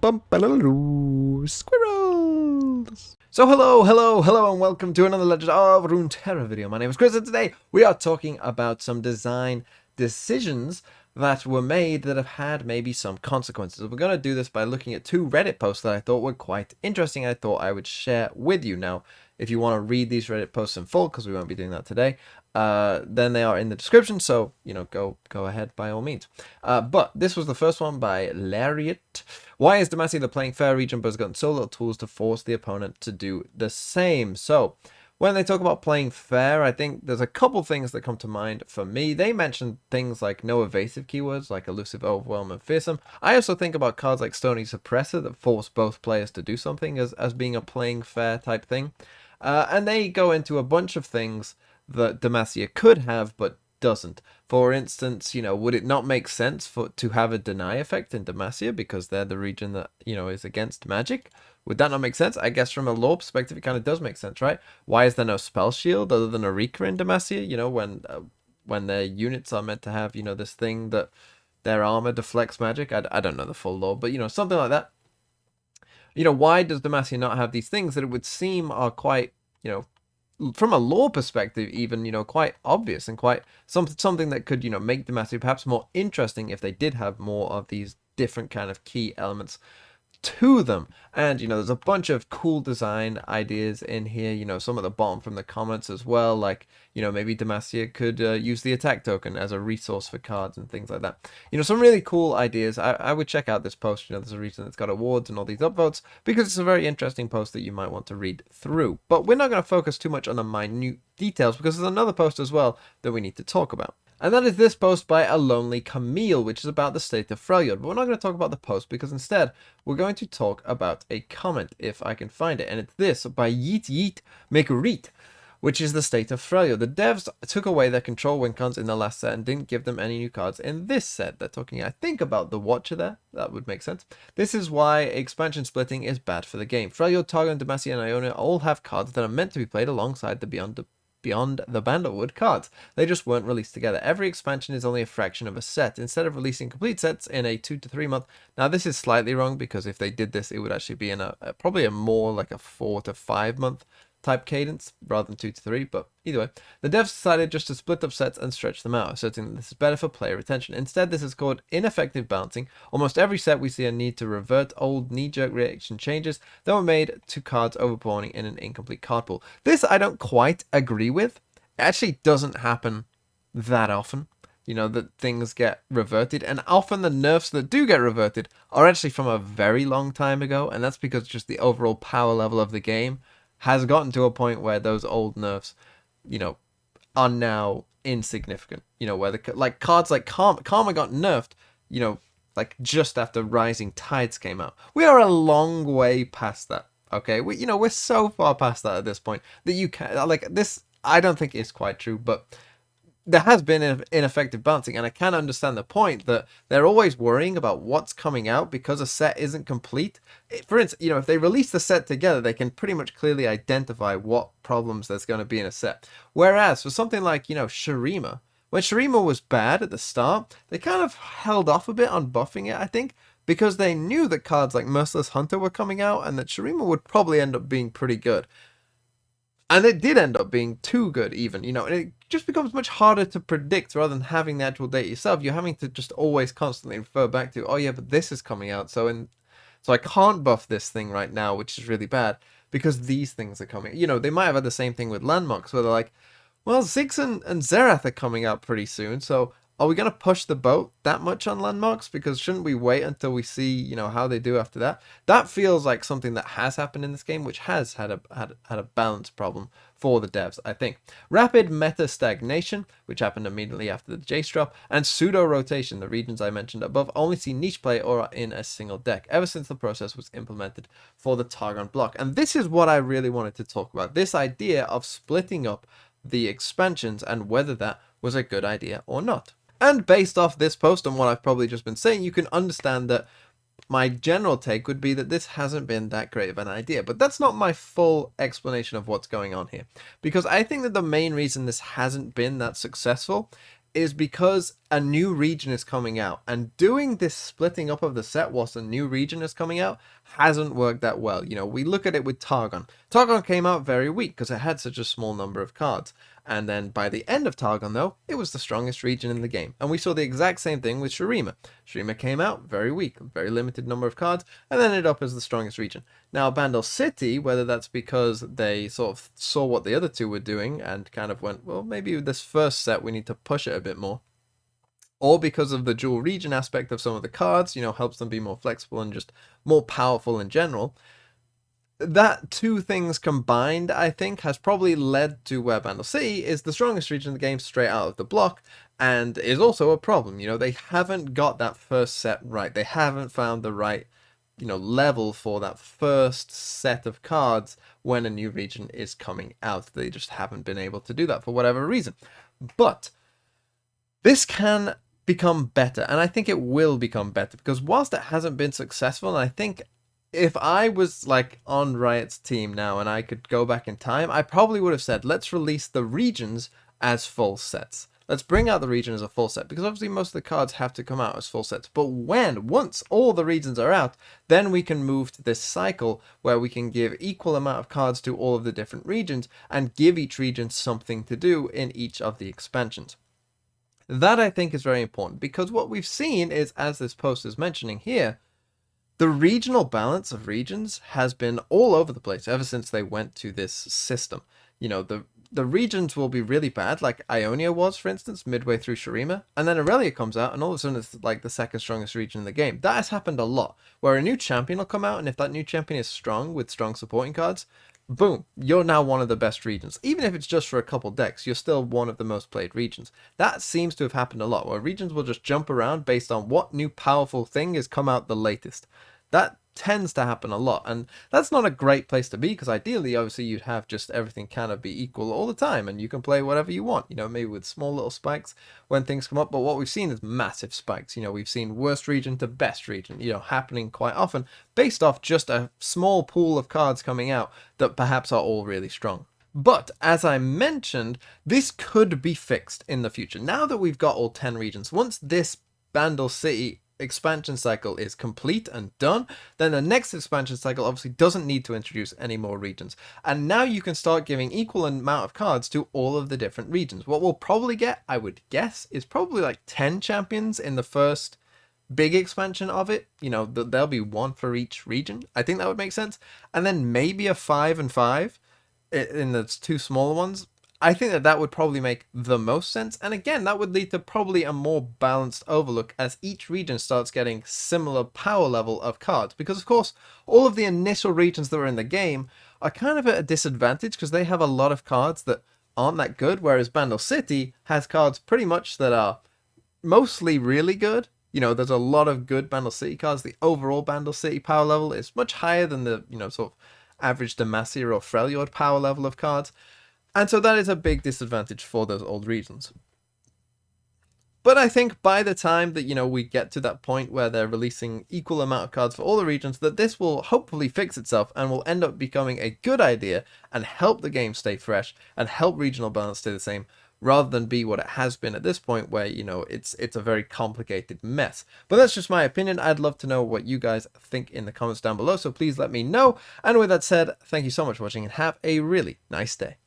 Squirrels! So hello, and welcome to another Legend of Runeterra video. My name is Chris, and today we are talking about some design decisions that were made that have had maybe some consequences. We're going to do this by looking at two Reddit posts that I thought were quite interesting. I thought I would share with you. Now, if you want to read these Reddit posts in full, because we won't be doing that today, then they are in the description, so go ahead by all means. But this was the first one by Lariat. Why is Demacia the playing fair region but has gotten so little tools to force the opponent to do the same? So when they talk about playing fair, I think there's a couple things that come to mind for me. They mentioned things like no evasive keywords like elusive, overwhelm, and fearsome. I also think about cards like Stony Suppressor that force both players to do something as being a playing fair type thing. And they go into a bunch of things that Demacia could have but doesn't. For instance, would it not make sense to have a deny effect in Demacia because they're the region that, is against magic? Would that not make sense? I guess from a lore perspective, it kind of does make sense, right? Why is there no spell shield other than a Rika in Demacia? When their units are meant to have, this thing that their armor deflects magic. I don't know the full lore, but, something like that. Why does Demacia not have these things that it would seem are quite, from a lore perspective, even, quite obvious and quite something that could, make Demacia perhaps more interesting if they did have more of these different kind of key elements to them. And there's a bunch of cool design ideas in here, some at the bottom from the comments as well, like maybe Demacia could use the attack token as a resource for cards and things like that. Some really cool ideas. I would check out this post. There's a reason it's got awards and all these upvotes because it's a very interesting post that you might want to read through. But we're not going to focus too much on the minute details because there's another post as well that we need to talk about. And that is this post by A Lonely Camille, which is about the state of Freljord. But we're not going to talk about the post because instead we're going to talk about a comment, if I can find it. And it's this by Yeet Yeet Mekurit, which is the state of Freljord. The devs took away their control win cons in the last set and didn't give them any new cards in this set. They're talking, I think, about the Watcher there. That would make sense. This is why expansion splitting is bad for the game. Freljord, Targon, Demacia, and Ionia all have cards that are meant to be played alongside the Beyond the Bandlewood cards. They just weren't released together. Every expansion is only a fraction of a set. Instead of releasing complete sets in a 2 to 3 month. Now this is slightly wrong because if they did this, it would actually be in probably a more like a 4 to 5 month type cadence rather than 2 to 3, but either way, the devs decided just to split up sets and stretch them out, asserting that this is better for player retention. Instead, this is called ineffective balancing. Almost every set we see a need to revert old knee-jerk reaction changes that were made to cards overpawning in an incomplete card pool. This I don't quite agree with. It actually doesn't happen that often, that things get reverted, and often the nerfs that do get reverted are actually from a very long time ago, and that's because just the overall power level of the game has gotten to a point where those old nerfs, are now insignificant. Where cards like Karma got nerfed, like just after Rising Tides came out. We are a long way past that. Okay, we're so far past that at this point that you can this. I don't think is quite true, but there has been ineffective balancing, and I can understand the point that they're always worrying about what's coming out because a set isn't complete. For instance, if they release the set together, they can pretty much clearly identify what problems there's going to be in a set. Whereas for something like, Shurima, when Shurima was bad at the start, they kind of held off a bit on buffing it, I think, because they knew that cards like Merciless Hunter were coming out and that Shurima would probably end up being pretty good. And it did end up being too good even, and it just becomes much harder to predict rather than having the actual data yourself. You're having to just always constantly refer back to, oh yeah, but this is coming out, so I can't buff this thing right now, which is really bad, because these things are coming. They might have had the same thing with landmarks, where they're like, well, Ziggs and Zerath are coming out pretty soon, so are we going to push the boat that much on landmarks? Because shouldn't we wait until we see, how they do after that? That feels like something that has happened in this game, which has had a balance problem for the devs, I think. Rapid meta stagnation, which happened immediately after the Jace drop, and pseudo rotation, the regions I mentioned above, only see niche play or are in a single deck, ever since the process was implemented for the Targon block. And this is what I really wanted to talk about, this idea of splitting up the expansions and whether that was a good idea or not. And based off this post and what I've probably just been saying, you can understand that my general take would be that this hasn't been that great of an idea. But that's not my full explanation of what's going on here. Because I think that the main reason this hasn't been that successful is because a new region is coming out, and doing this splitting up of the set whilst a new region is coming out hasn't worked that well. You know, we look at it with Targon. Targon came out very weak because it had such a small number of cards. And then by the end of Targon, though, it was the strongest region in the game. And we saw the exact same thing with Shurima. Shurima came out very weak, very limited number of cards, and then ended up as the strongest region. Now, Bandle City, whether that's because they sort of saw what the other two were doing and kind of went, well, maybe this first set we need to push it a bit more, or because of the dual region aspect of some of the cards, you know, helps them be more flexible and just more powerful in general. That two things combined, I think, has probably led to where Bandle City is the strongest region in the game straight out of the block, and is also a problem. You know, they haven't got that first set right. They haven't found the right, you know, level for that first set of cards when a new region is coming out. They just haven't been able to do that for whatever reason. But this can become better, and I think it will become better, because whilst it hasn't been successful, and I think if I was like on Riot's team now and I could go back in time, I probably would have said, let's release the regions as full sets. Let's bring out the region as a full set, because obviously most of the cards have to come out as full sets. But once all the regions are out, then we can move to this cycle where we can give equal amount of cards to all of the different regions and give each region something to do in each of the expansions. That I think is very important, because what we've seen is, as this post is mentioning here, the regional balance of regions has been all over the place ever since they went to this system. You know, the regions will be really bad, like Ionia was, for instance, midway through Shurima, and then Aurelia comes out, and all of a sudden it's like the second strongest region in the game. That has happened a lot, where a new champion will come out, and if that new champion is strong with strong supporting cards, boom, you're now one of the best regions. Even if it's just for a couple decks, you're still one of the most played regions. That seems to have happened a lot, where regions will just jump around based on what new powerful thing has come out the latest. That tends to happen a lot, and that's not a great place to be, because ideally, obviously, you'd have just everything kind of be equal all the time, and you can play whatever you want, you know, maybe with small little spikes when things come up. But what we've seen is massive spikes. You know, we've seen worst region to best region, you know, happening quite often based off just a small pool of cards coming out that perhaps are all really strong. But as I mentioned, this could be fixed in the future. Now that we've got all 10 regions, once this Bandle City expansion cycle is complete and done, then the next expansion cycle obviously doesn't need to introduce any more regions, and now you can start giving equal amount of cards to all of the different regions. What we'll probably get, I would guess, is probably like 10 champions in the first big expansion of it. You know, there'll be one for each region. I think that would make sense, and then maybe a 5 and 5 in the two smaller ones. I think that would probably make the most sense, and again, that would lead to probably a more balanced overlook as each region starts getting similar power level of cards, because of course all of the initial regions that are in the game are kind of at a disadvantage because they have a lot of cards that aren't that good, whereas Bandle City has cards pretty much that are mostly really good. You know, there's a lot of good Bandle City cards. The overall Bandle City power level is much higher than the, you know, sort of average Demacia or Freljord power level of cards. And so that is a big disadvantage for those old regions. But I think by the time that, you know, we get to that point where they're releasing equal amount of cards for all the regions, that this will hopefully fix itself and will end up becoming a good idea and help the game stay fresh and help regional balance stay the same, rather than be what it has been at this point where, you know, it's a very complicated mess. But that's just my opinion. I'd love to know what you guys think in the comments down below, so please let me know. And with that said, thank you so much for watching and have a really nice day.